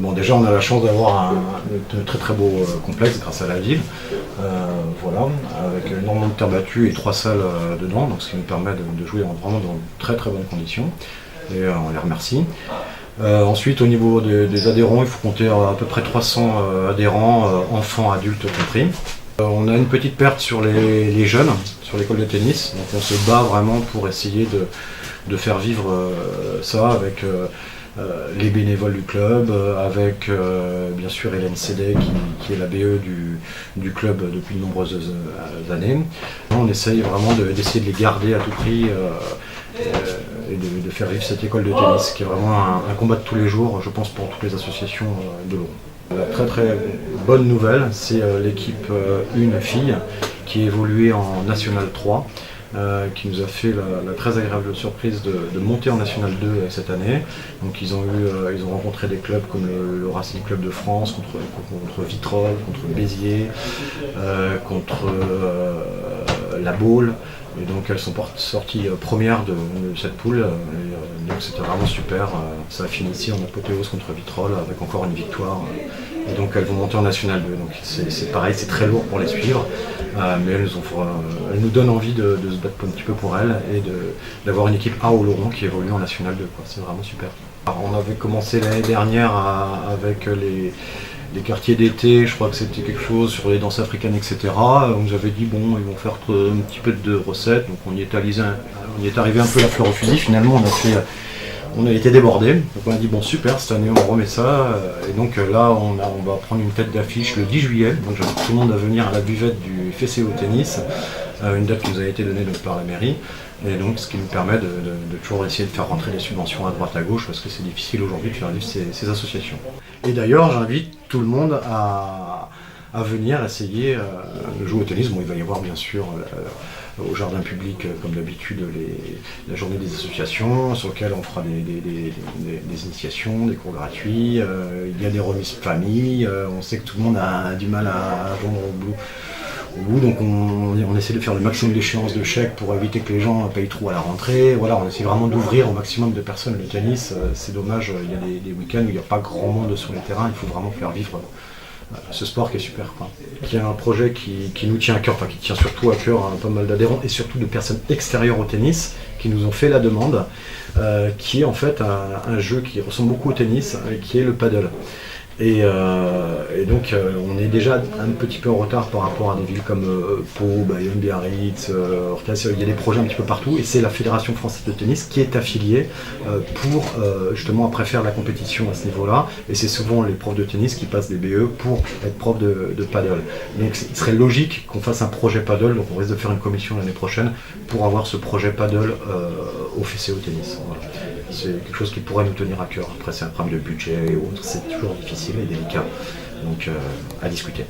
Bon, déjà, on a la chance d'avoir un très très beau complexe grâce à la ville, voilà, avec énormément de terre battue et 3 salles dedans, donc ce qui nous permet de jouer vraiment dans de très très bonnes conditions, et on les remercie. Ensuite, au niveau des adhérents, il faut compter à peu près 300 adhérents, enfants, adultes compris. On a une petite perte sur les jeunes, sur l'école de tennis, donc on se bat vraiment pour essayer de faire vivre ça avec les bénévoles du club, avec bien sûr Hélène Sédet qui est la BE du club depuis de nombreuses années. On essaye vraiment d'essayer de les garder à tout prix et de faire vivre cette école de tennis qui est vraiment un combat de tous les jours, je pense, pour toutes les associations de l'Auron. La très très bonne nouvelle, c'est l'équipe 1 fille qui évoluait en National 3. Qui nous a fait la très agréable surprise de monter en National 2 cette année. Donc ils ont rencontré des clubs comme le Racing Club de France, contre Vitrolles, contre Béziers, contre La Baule. Et donc elles sont sorties premières de cette poule. Donc c'était vraiment super. Ça a fini ici en apothéose contre Vitrolles avec encore une victoire. Et donc elles vont monter en National 2. Donc c'est pareil, c'est très lourd pour les suivre. Mais elles nous donnent envie de se battre un petit peu pour elles et d'avoir une équipe A au Lauron qui évolue en National 2. C'est vraiment super. Alors, on avait commencé l'année dernière avec les quartiers d'été, je crois que c'était quelque chose sur les danses africaines, etc. On nous avait dit bon, ils vont faire un petit peu de recettes, donc on y est arrivé un peu la fleur au fusil. Finalement on a été débordés, donc on a dit bon super, cette année on remet ça, et donc là on va prendre une tête d'affiche le 10 juillet, donc j'invite tout le monde à venir à la buvette du FCO Tennis, une date qui nous a été donnée donc par la mairie, et donc ce qui nous permet de toujours essayer de faire rentrer des subventions à droite à gauche, parce que c'est difficile aujourd'hui de faire vivre ces associations. Et d'ailleurs j'invite tout le monde à venir essayer de jouer au tennis. Bon, il va y avoir bien sûr au jardin public, comme d'habitude, la journée des associations, sur lequel on fera des initiations, des cours gratuits. Il y a des remises famille. On sait que tout le monde a du mal à joindre au bout, donc on essaie de faire le maximum d'échéances de chèques pour éviter que les gens payent trop à la rentrée. Voilà, on essaie vraiment d'ouvrir au maximum de personnes le tennis. C'est dommage, il y a des week-ends où il n'y a pas grand monde sur les terrains. Il faut vraiment faire vivre ce sport qui est super, quoi. Qui est un projet qui nous tient à cœur, enfin qui tient surtout à cœur pas mal d'adhérents et surtout de personnes extérieures au tennis qui nous ont fait la demande, qui est en fait un jeu qui ressemble beaucoup au tennis, qui est le paddle. Et donc on est déjà un petit peu en retard par rapport à des villes comme Pau, Bayonne, Biarritz, Orthez. Il y a des projets un petit peu partout et c'est la Fédération Française de Tennis qui est affiliée pour justement après faire la compétition à ce niveau-là. Et c'est souvent les profs de tennis qui passent des BE pour être profs de paddle. Donc il serait logique qu'on fasse un projet paddle, donc on risque de faire une commission l'année prochaine pour avoir ce projet paddle au FCO Tennis. Voilà. C'est quelque chose qui pourrait nous tenir à cœur. Après c'est un problème de budget et autres, c'est toujours difficile et délicat, donc à discuter.